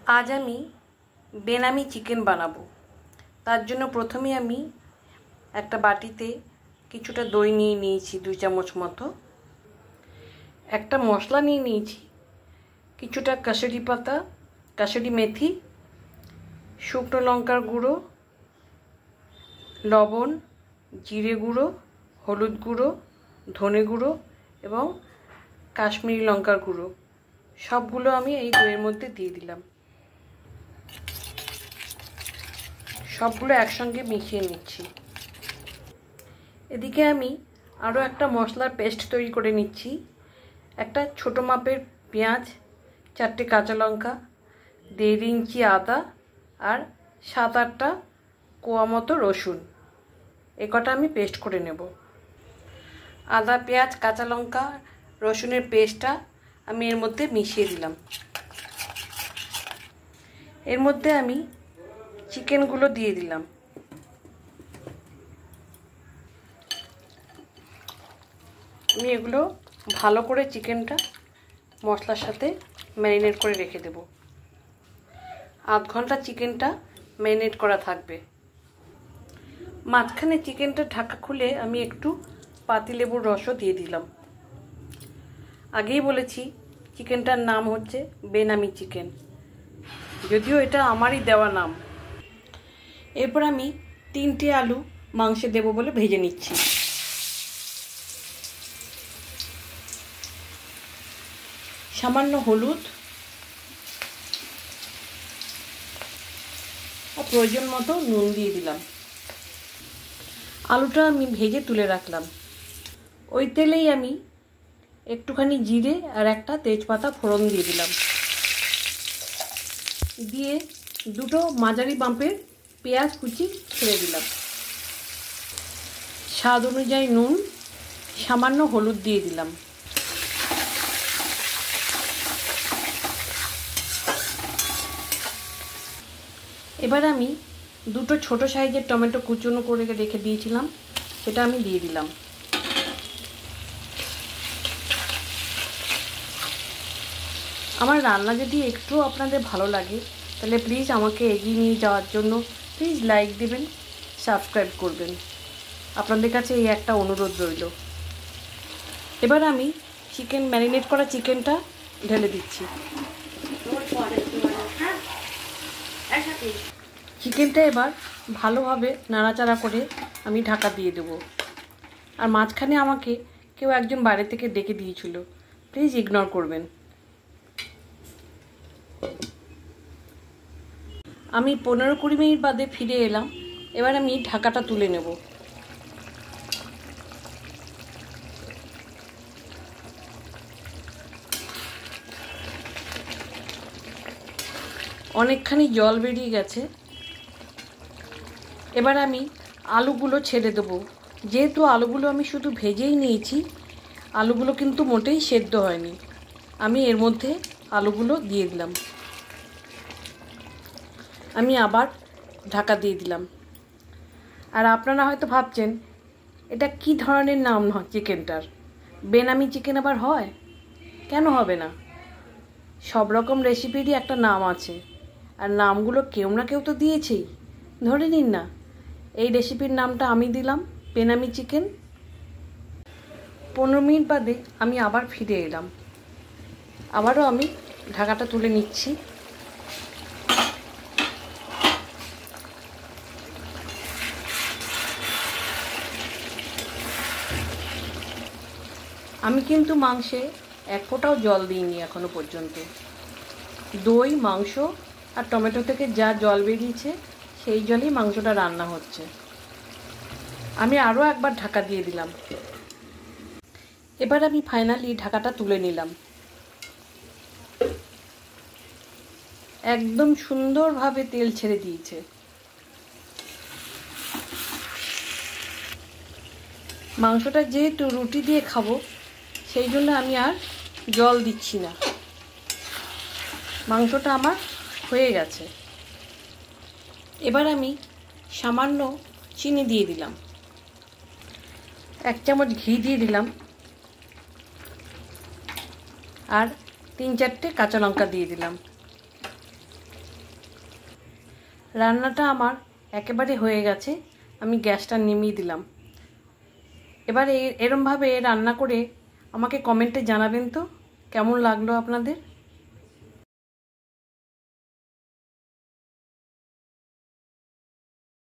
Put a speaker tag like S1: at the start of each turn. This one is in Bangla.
S1: आज आमी बेनामी चिकेन बानाबो। तार जोन्नो प्रथमे आमी एकटा बाटीते किछुटा दई निये नियेछि 2 चामच मतो, एकटा मशला निये नियेछि, किछुटा कासुरी पाता, कासुरी मेथी, शुकनो लंकार गुड़ो, लवण, जिरे गुड़ो, हलुद गुड़ो, धने गुड़ो एबं काश्मीरी लंकार गुड़ो सबगुलो आमी एई दইয়ের মধ্যে দিয়ে দিলাম। सबगुलो एकसंगे मिशिए निচ্ছি। এদিকে আমি আরও একটা মশলার পেস্ট তৈরি করে নিচ্ছি। একটা ছোট মাপের পেঁয়াজ, 4টে কাঁচা লঙ্কা, 1.5 ইঞ্চি আদা আর 7-8টা কোয়া মতো রসুন, এ কটা আমি পেস্ট করে নেব। আদা, পেঁয়াজ, কাঁচা লঙ্কা, রসুনের পেস্টটা আমি এর মধ্যে মিশিয়ে দিলাম। এর মধ্যে আমি চিকেনগুলো দিয়ে দিলাম। আমি এগুলো ভালো করে চিকেনটা মশলার সাথে ম্যারিনেট করে রেখে দেব। আধ ঘন্টা চিকেনটা ম্যারিনেট করা থাকবে। মাঝখানে চিকেনটা ঢাকা খুলে আমি একটু পাতিলেবুর রসও দিয়ে দিলাম। আগেই বলেছি চিকেনটার নাম হচ্ছে বেনামি চিকেন, যদিও এটা আমারই দেওয়া নাম। এরপর আমি 3টে আলু মাংসে দেব বলে ভেজে নিচ্ছি। সামান্য হলুদ আর প্রয়োজন মতো নুন দিয়ে দিলাম। আলুটা আমি ভেজে তুলে রাখলাম। ওই তেলেই আমি একটুখানি জিরে আর একটা তেজপাতা ফোড়ন দিয়ে দিলাম। দিয়ে 2টো মাঝারি মাপের পেঁয়াজ কুচি ছেড়ে দিলাম। স্বাদ অনুযায়ী নুন, সামান্য হলুদ দিয়ে দিলাম। এবার আমি 2টো ছোট সাইজের টমেটো কুচনো করে রেখে দিয়েছিলাম, সেটা আমি দিয়ে দিলাম। আমার রান্না যদি একটু আপনাদের ভালো লাগে তাহলে প্লিজ আমাকে এগিয়ে নিয়ে যাওয়ার জন্য প্লিজ লাইক দেবেন, সাবস্ক্রাইব করবেন। আপনাদের কাছে এই একটা অনুরোধ রইল। এবার আমি ম্যারিনেট করা চিকেনটা ঢেলে দিচ্ছি। চিকেনটা এবার ভালোভাবে নাড়াচাড়া করে আমি ঢাকা দিয়ে দেব। আর মাঝখানে আমাকে কেউ একজন বাইরে থেকে ডেকে দিয়েছিল, প্লিজ ইগনোর করবেন। আমি 15-20 মিনিট বাদে ফিরে এলাম। এবার আমি ঢাকাটা তুলে নেব। অনেকখানি জল বেরিয়ে গেছে। এবার আমি আলুগুলো ছেড়ে দেবো। যেহেতু আলুগুলো আমি শুধু ভেজেই নিয়েছি, আলুগুলো কিন্তু মোটেই সেদ্ধ হয়নি। আমি এর মধ্যে আলুগুলো দিয়ে দিলাম। আমি আবার ঢাকা দিয়ে দিলাম। আর আপনারা হয়তো ভাবছেন এটা কি ধরনের নাম হয় চিকেনটার, বেনামি চিকেন আবার হয়? কেন হবে না? সব রকম রেসিপিরই একটা নাম আছে, আর নামগুলো কেউ না কেউ তো দিয়েছেই। ধরে নিন না, এই রেসিপির নামটা আমি দিলাম বেনামি চিকেন। 15 মিনিট বাদে আমি আবার ফিরে এলাম। আবারও আমি ঢাকাটা তুলে নিচ্ছি। আমি কিন্তু মাংসে এক ফোঁটাও জল দিইনি এখনো পর্যন্ত। দই, মাংস আর টমেটো থেকে যা জল বেরিয়েছে সেই জলেই মাংসটা রান্না হচ্ছে। আমি আরও একবার ঢাকা দিয়ে দিলাম। এবার আমি ফাইনালি ঢাকাটা তুলে নিলাম। একদম সুন্দরভাবে তেল ছেড়ে দিয়েছে। মাংসটা যেহেতু রুটি দিয়ে খাবো, সেই জন্য আমি আর জল দিচ্ছি না। মাংসটা আমার হয়ে গেছে। এবার আমি সামান্য চিনি দিয়ে দিলাম, 1 চামচ ঘি দিয়ে দিলাম আর 3-4টে কাঁচা লঙ্কা দিয়ে দিলাম। রান্নাটা আমার একেবারে হয়ে গেছে, আমি গ্যাসটা নিমিয়ে দিলাম। এবার এরমভাবে রান্না করে আমাকে কমেন্টে জানাবেন তো কেমন লাগলো আপনাদের।